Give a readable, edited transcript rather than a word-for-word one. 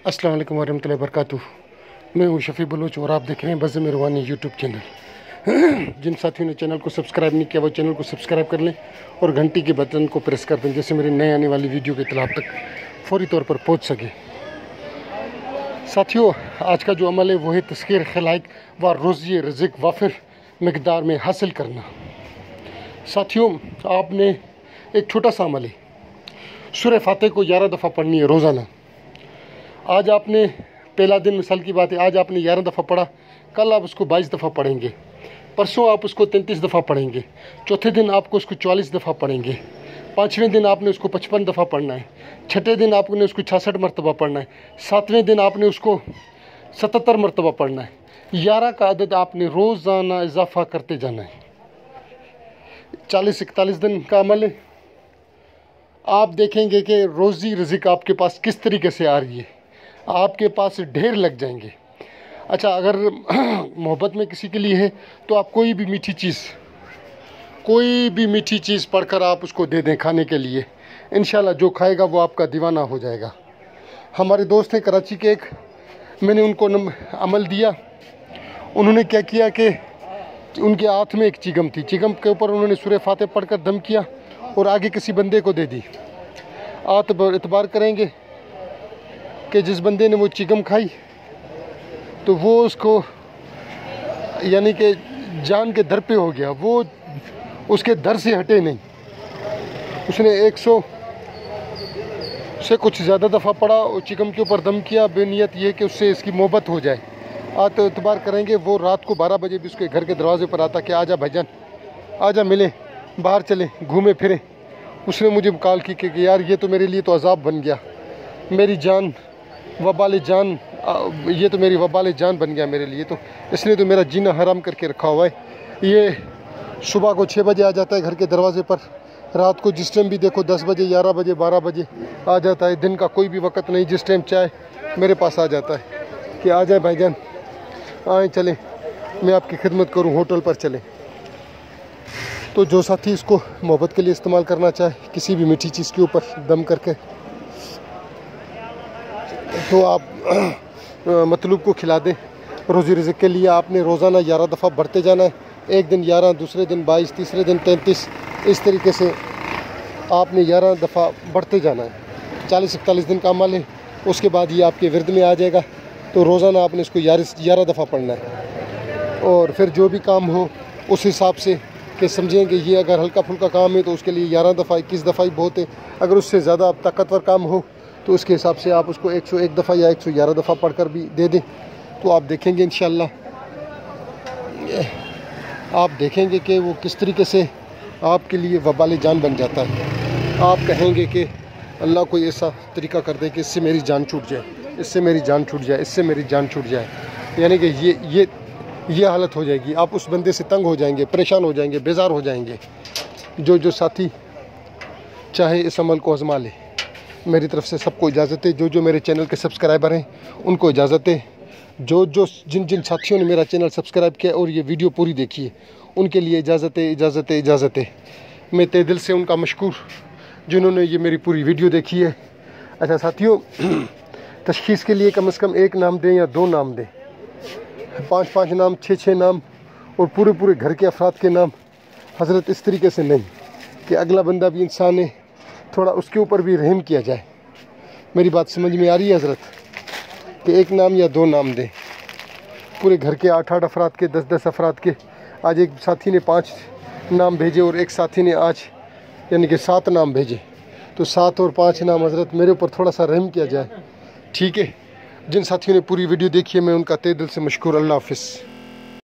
अस्सलाम वालेकुम वरहमतुल्लाहि वबरकातुह। मैं हूँ शफ़ी बलूच और आप देख रहे हैं बज़ मेहरबानी यूट्यूब चैनल। जिन साथियों ने चैनल को सब्सक्राइब नहीं किया वो चैनल को सब्सक्राइब कर लें और घंटी के बटन को प्रेस कर दें, जैसे मेरी नए आने वाली वीडियो के इत्तला आप तक फौरी तौर पर पहुँच सके। साथियों, आज का जो अमल है वो है तस्खीर खलाइक व रोज़ी रिज़्क़ वाफिर मकदार में हासिल करना। साथियों, आपने एक छोटा सा अमल है, सूरह फातिहा को 11 दफ़ा पढ़नी है रोज़ाना। आज आपने पहला दिन, मिसाल की बात है, आज आपने 11 दफ़ा पढ़ा, कल आप उसको 22 दफ़ा पढ़ेंगे, परसों आप उसको 33 दफ़ा पढ़ेंगे, चौथे दिन आपको उसको 44 दफ़ा पढ़ेंगे, पाँचवें दिन आपने उसको 55 दफ़ा पढ़ना है, छठे दिन आपने उसको 66 मरतबा पढ़ना है, सातवें दिन आपने उसको 77 मरतबा पढ़ना है। 11 का अदद आपने रोज़ाना इजाफा करते जाना है। 40-41 दिन का अमल है। आप देखेंगे कि रोज़ी रिज़्क़ आपके पास किस तरीके से आ रही है, आपके पास ढेर लग जाएंगे। अच्छा, अगर मोहब्बत में किसी के लिए है तो आप कोई भी मीठी चीज़ पढ़कर आप उसको दे दें खाने के लिए, इंशाल्लाह जो खाएगा वो आपका दीवाना हो जाएगा। हमारे दोस्त हैं कराची के, एक मैंने उनको अमल दिया। उन्होंने क्या किया कि उनके हाथ में एक चिगम थी, चिगम के ऊपर उन्होंने सूरह फातिहा पढ़कर दम किया और आगे किसी बंदे को दे दी। आप इतबार करेंगे कि जिस बंदे ने वो चिगम खाई तो वो उसको यानी कि जान के दर पे हो गया, वो उसके दर से हटे नहीं। उसने 100 से कुछ ज़्यादा दफ़ा पढ़ा और चिगम के ऊपर दम किया, बेनियत ये कि उससे इसकी मोहब्बत हो जाए। आप तो इतबार करेंगे वो रात को 12 बजे भी उसके घर के दरवाजे पर आता कि आजा भाईजान, आजा मिले, बाहर चले, घूमे फिरें। उसने मुझे कॉल की कि यार ये तो मेरे लिए तो अजाब बन गया, मेरी जान वबाल जान, ये तो मेरी वबाल जान बन गया मेरे लिए, तो इसने तो मेरा जीना हराम करके रखा हुआ है। ये सुबह को 6 बजे आ जाता है घर के दरवाजे पर, रात को जिस टाइम भी देखो 10 बजे, 11 बजे, 12 बजे आ जाता है। दिन का कोई भी वक्त नहीं, जिस टाइम चाहे मेरे पास आ जाता है कि आ जाए भाईजान, आए चलें, मैं आपकी खिदमत करूं, होटल पर चलें। तो जो साथी इसको मोहब्बत के लिए इस्तेमाल करना चाहे, किसी भी मीठी चीज़ के ऊपर दम करके, तो आप मतलूब को खिला दें। रोज़ी रिज़्क़ के लिए आपने रोज़ाना 11 दफ़ा बढ़ते जाना है। एक दिन 11, दूसरे दिन 22, तीसरे दिन 33, इस तरीके से आपने 11 दफ़ा बढ़ते जाना है। 40-41 दिन का अमल है। उसके बाद ये आपके विरद में आ जाएगा। तो रोज़ाना आपने इसको 11 दफ़ा पढ़ना है। और फिर जो भी काम हो उस हिसाब से कि समझेंगे, ये अगर हल्का फुल्का काम है तो उसके लिए 11 दफ़ा, 21 दफ़ा ही बहुत है। अगर उससे ज़्यादा ताकतवर काम हो तो उसके हिसाब से आप उसको 101 दफ़ा या 111 दफ़ा पढ़कर भी दे दें। तो आप देखेंगे इंशाअल्लाह, आप देखेंगे कि वो किस तरीके से आपके लिए वबाल जान बन जाता है। आप कहेंगे कि अल्लाह कोई ऐसा तरीका कर दे कि इससे मेरी जान छूट जाए, इससे मेरी जान छूट जाए, इससे मेरी जान छूट जाए। यानी कि ये हालत हो जाएगी। आप उस बंदे से तंग हो जाएंगे, परेशान हो जाएंगे, बेजार हो जाएंगे। जो साथी चाहे इस अमल को आज़मा ले, मेरी तरफ से सबको इजाज़त है। जो मेरे चैनल के सब्सक्राइबर हैं उनको इजाज़त है। जिन साथियों ने मेरा चैनल सब्सक्राइब किया और ये वीडियो पूरी देखी है, उनके लिए इजाज़त है। मैं तहे दिल से उनका मशकूर जिन्होंने ये मेरी पूरी वीडियो देखी है। अच्छा साथियों, तशख़ीस के लिए कम से कम 1 नाम दें या 2 नाम दें, 5-5 नाम, 6-6 नाम, और पूरे घर के अफराद के नाम। हज़रत इस तरीके से नहीं कि अगला बंदा भी इंसान है, थोड़ा उसके ऊपर भी रहम किया जाए। मेरी बात समझ में आ रही है हज़रत? कि 1 नाम या 2 नाम दें पूरे घर के 8-8 अफराद के, 10-10 अफराद के। आज एक साथी ने 5 नाम भेजे और एक साथी ने आज यानी कि 7 नाम भेजे। तो 7 और 5 नाम हज़रत मेरे ऊपर थोड़ा सा रहम किया जाए, ठीक है? जिन साथियों ने पूरी वीडियो देखी है मैं उनका तहे दिल से मशकूर। अल्लाह हाफ़िज़।